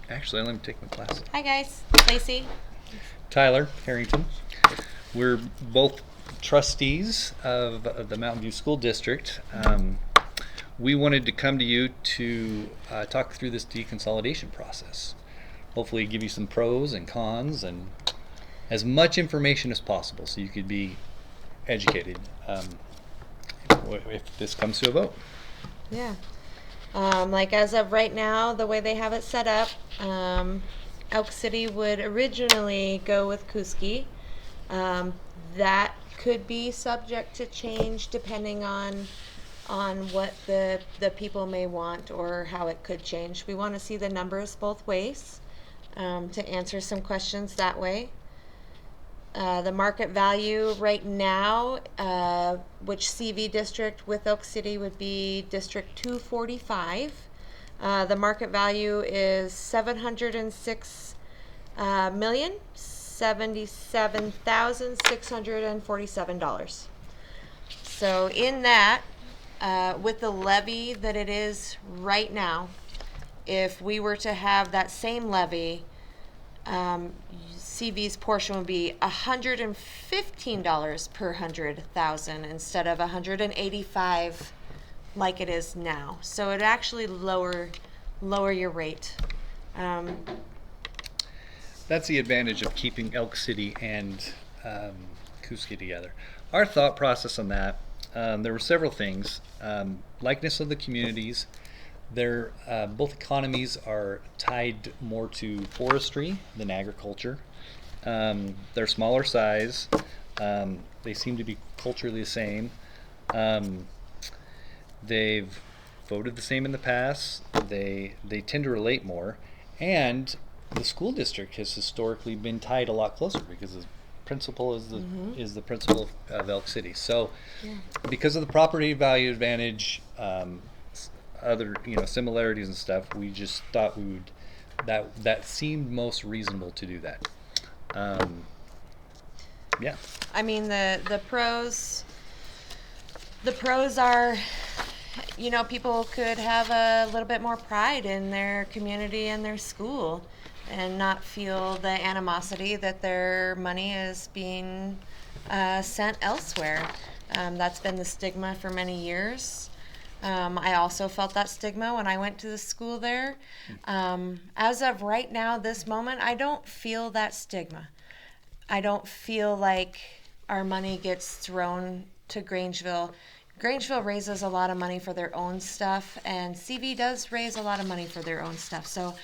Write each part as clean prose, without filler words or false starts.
Actually, let me take my glasses. Hi guys, Lacey. Tyler, Harrington. We're both trustees of the Mountain View School District. We wanted to come to you to talk through this deconsolidation process. Hopefully give you some pros and cons and as much information as possible so you could be educated if this comes to a vote. Yeah. Like as of right now, the way they have it set up, Elk City would originally go with Kuski. Um, that could be subject to change depending on what the people may want or how it could change. We want to see the numbers both ways to answer some questions that way. The market value right now, which CV district with Oak City would be District 245. The market value is 706 million $77,647. So in that, with the levy that it is right now, if we were to have that same levy, CV's portion would be $115 per 100,000 instead of 185 like it is now. So it actually lower your rate. That's the advantage of keeping Elk City and Kuski together. Our thought process on that, there were several things. Likeness of the communities. Both economies are tied more to forestry than agriculture. They're smaller size. They seem to be culturally the same. They've voted the same in the past. They tend to relate more, and the school district has historically been tied a lot closer because the principal is the principal of Elk City. So, because of the property value advantage, other similarities and stuff, we just thought we would that seemed most reasonable to do that. Yeah. I mean the pros are, people could have a little bit more pride in their community and their school and not feel the animosity that their money is being sent elsewhere. That's been the stigma for many years. I also felt that stigma when I went to the school there. As of right now, this moment, I don't feel that stigma. I don't feel like our money gets thrown to Grangeville. Grangeville raises a lot of money for their own stuff, and CV does raise a lot of money for their own stuff. So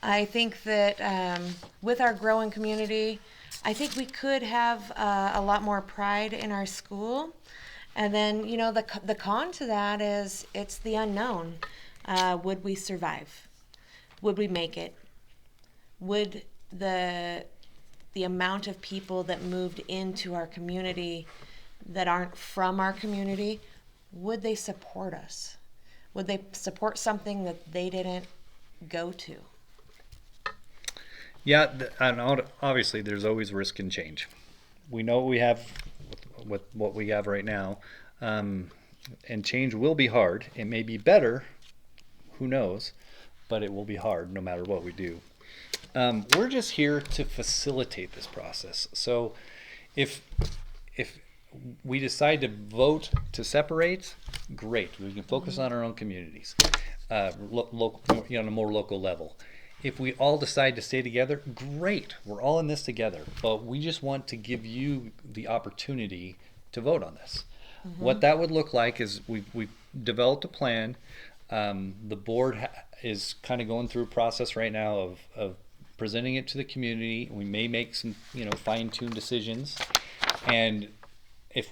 I think that with our growing community, I think we could have a lot more pride in our school. And then, the con to that is it's the unknown. Would we survive? Would we make it? Would the amount of people that moved into our community that aren't from our community, would they support us? Would they support something that they didn't go to? Yeah, and obviously there's always risk and change. We know what we have with what we have right now, and change will be hard. It may be better, who knows, but it will be hard no matter what we do. We're just here to facilitate this process. So if we decide to vote to separate, great. We can focus on our own communities, on a more local level. If we all decide to stay together, great. We're all in this together. But we just want to give you the opportunity to vote on this. What that would look like is we've developed a plan. The board is kind of going through a process right now of presenting it to the community. We may make some fine-tuned decisions, and if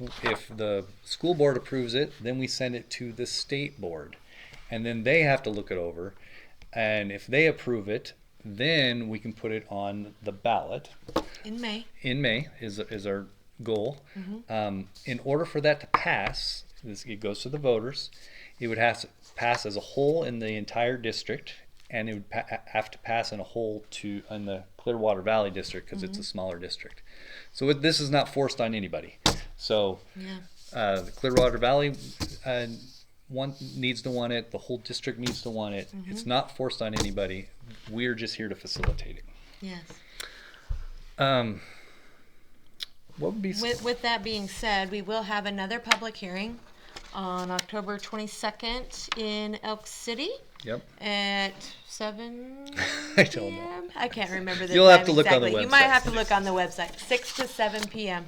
the school board approves it, then we send it to the state board, and then they have to look it over. And if they approve it, then we can put it on the ballot. In May. In May is our goal. In order for that to pass, it goes to the voters. It would have to pass as a whole in the entire district, and it would have to pass in a whole in the Clearwater Valley district because it's a smaller district. So this is not forced on anybody. So the Clearwater Valley needs to want it. The whole district needs to want it. It's not forced on anybody. we're just here to facilitate it. Yes. What would be With that being said, we will have another public hearing on October 22nd in Elk City. Yep. At 7 I don't know. p.m. I can't remember the You'll time have to look on the exactly. You might website. have to look on the website. 6 to 7 p.m.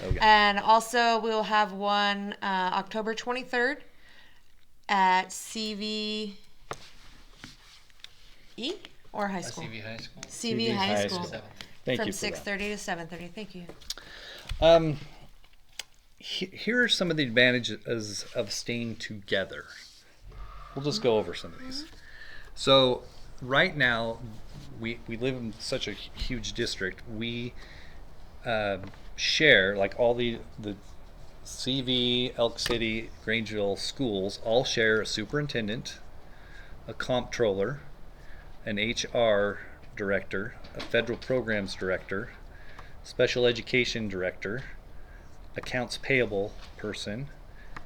Okay. And also we'll have one October 23rd at CVE or high school? CV High School. CV High School. Thank From you for 6:30 that. to 7:30. Thank you. Here are some of the advantages of staying together. We'll just go over some of these. So right now, we live in such a huge district. We share, like all the CV, Elk City, Grangeville schools all share a superintendent, a comptroller, an HR director, a federal programs director, special education director, accounts payable person,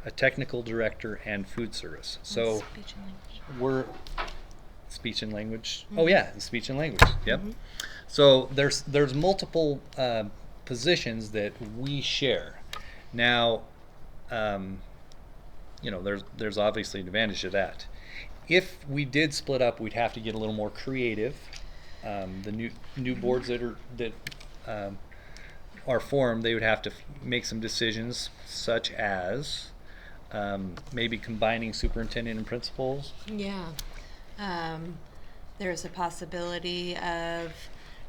a technical director, and food service. So Speech and language. we're speech and language. Oh yeah, speech and language. Yep. So there's multiple positions that we share. Now, there's obviously an advantage to that. If we did split up, we'd have to get a little more creative. The new boards that are formed, they would have to make some decisions, such as maybe combining superintendent and principals. Yeah. There's a possibility of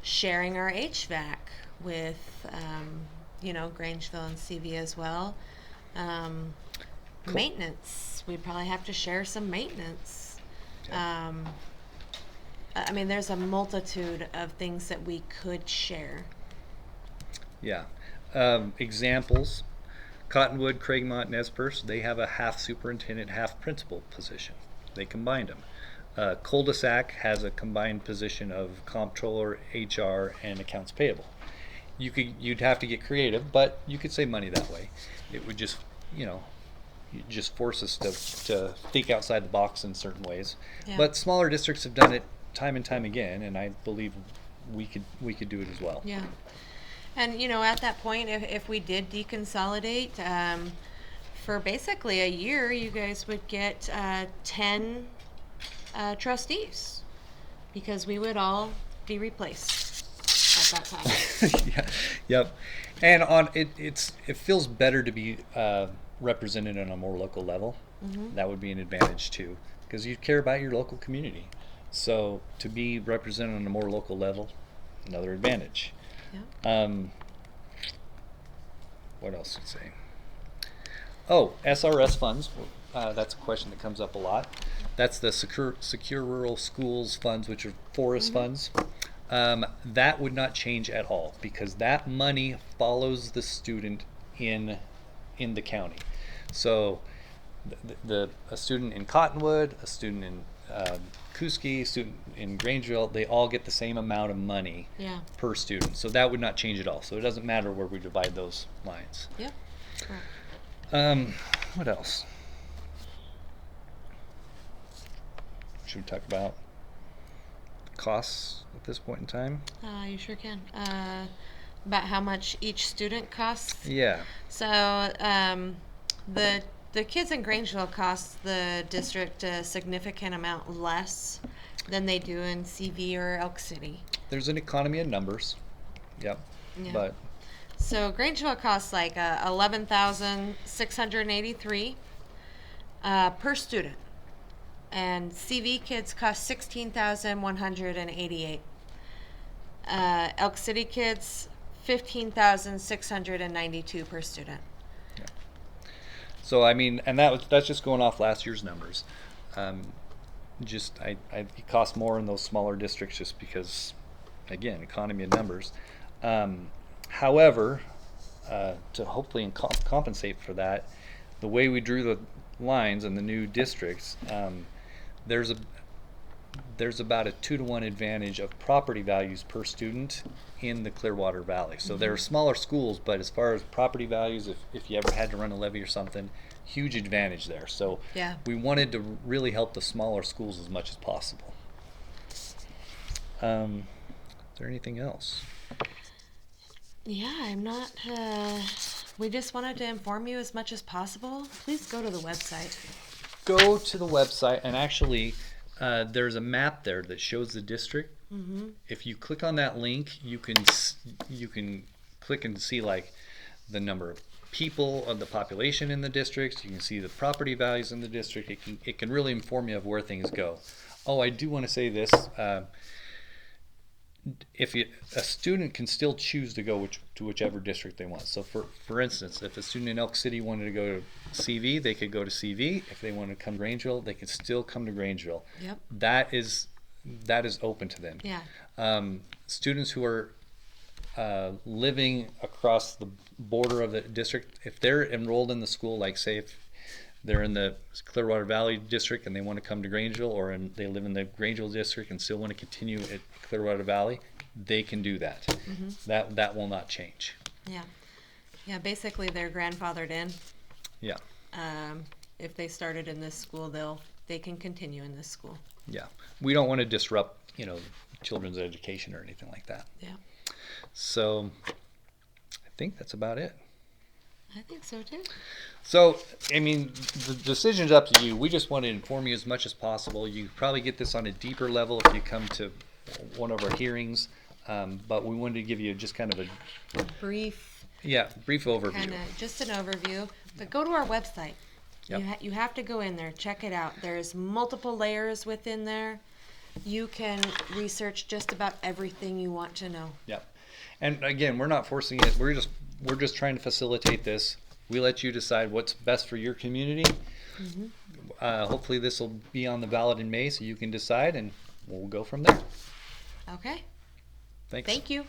sharing our HVAC with, Grangeville and CV as well. Cool. Maintenance. We'd probably have to share some maintenance. Okay. There's a multitude of things that we could share. Yeah. Examples: Cottonwood, Craigmont, Nez Perce, they have a half superintendent, half principal position. They combined them. Cul-de-sac has a combined position of comptroller, HR, and accounts payable. You'd have to get creative, but you could save money that way. It would just, just force us to think outside the box in certain ways. Yeah. But smaller districts have done it time and time again, and I believe we could do it as well. Yeah. And, at that point, if we did deconsolidate, for basically a year, you guys would get 10 trustees, because we would all be replaced at that time. Yeah, yep. And it feels better to be represented on a more local level. Mm-hmm. That would be an advantage too, because you care about your local community. So to be represented on a more local level, another advantage. Yeah. What else would say? Oh, SRS funds. That's a question that comes up a lot. That's the Secure Rural Schools funds, which are forest funds. That would not change at all, because that money follows the student in the county. So a student in Cottonwood, a student in Kuski, a student in Grangeville, they all get the same amount of money Yeah. per student. So that would not change at all. So it doesn't matter where we divide those lines. Yep. Correct. What else? Should we talk about costs at this point in time? You sure can. About how much each student costs. Yeah. So the kids in Grangeville cost the district a significant amount less than they do in CV or Elk City. There's an economy of numbers. Yep. Yeah. But So Grangeville costs like $11,683 per student, and CV kids cost $16,188. Elk City kids $15,692 per student. so and that's just going off last year's numbers. It costs more in those smaller districts just because, again, economy of numbers. However, to hopefully compensate for that, the way we drew the lines in the new districts, there's about a 2-to-1 advantage of property values per student in the Clearwater Valley. So there are smaller schools, but as far as property values, if you ever had to run a levy or something, huge advantage there. So Yeah. we wanted to really help the smaller schools as much as possible. Is there anything else? Yeah, I'm not. We just wanted to inform you as much as possible. Please go to the website. Go to the website, and actually, there's a map there that shows the district. Mm-hmm. If you click on that link, you can click and see like the number of people of the population in the district. You can see the property values in the district. It can really inform you of where things go. Oh, I do want to say this. A student can still choose to go to whichever district they want. So for instance, if a student in Elk City wanted to go to CV, they could go to CV. If they wanted to come to Grangeville, they could still come to Grangeville. Yep. That is open to them. Yeah. Students who are living across the border of the district, if they're enrolled in the school, like say if they're in the Clearwater Valley district and they want to come to Grangeville, or they live in the Grangeville district and still want to continue at Clearwater Valley, they can do that. Mm-hmm. That will not change. Yeah. Yeah. Basically, they're grandfathered in. Yeah. If they started in this school, they can continue in this school. Yeah. We don't want to disrupt, children's education or anything like that. Yeah. So I think that's about it. I think so too. So, I mean, the decision's up to you. We just want to inform you as much as possible. You probably get this on a deeper level if you come to one of our hearings, but we wanted to give you just kind of a brief overview. Kind of just an overview. But go to our website. Yep. You have to go in there, check it out. There's multiple layers within there. You can research just about everything you want to know. Yep. And again, we're not forcing it. We're just trying to facilitate this. We let you decide what's best for your community. Mm-hmm. Hopefully this will be on the ballot in May so you can decide, and we'll go from there. Okay. Thanks. Thank you.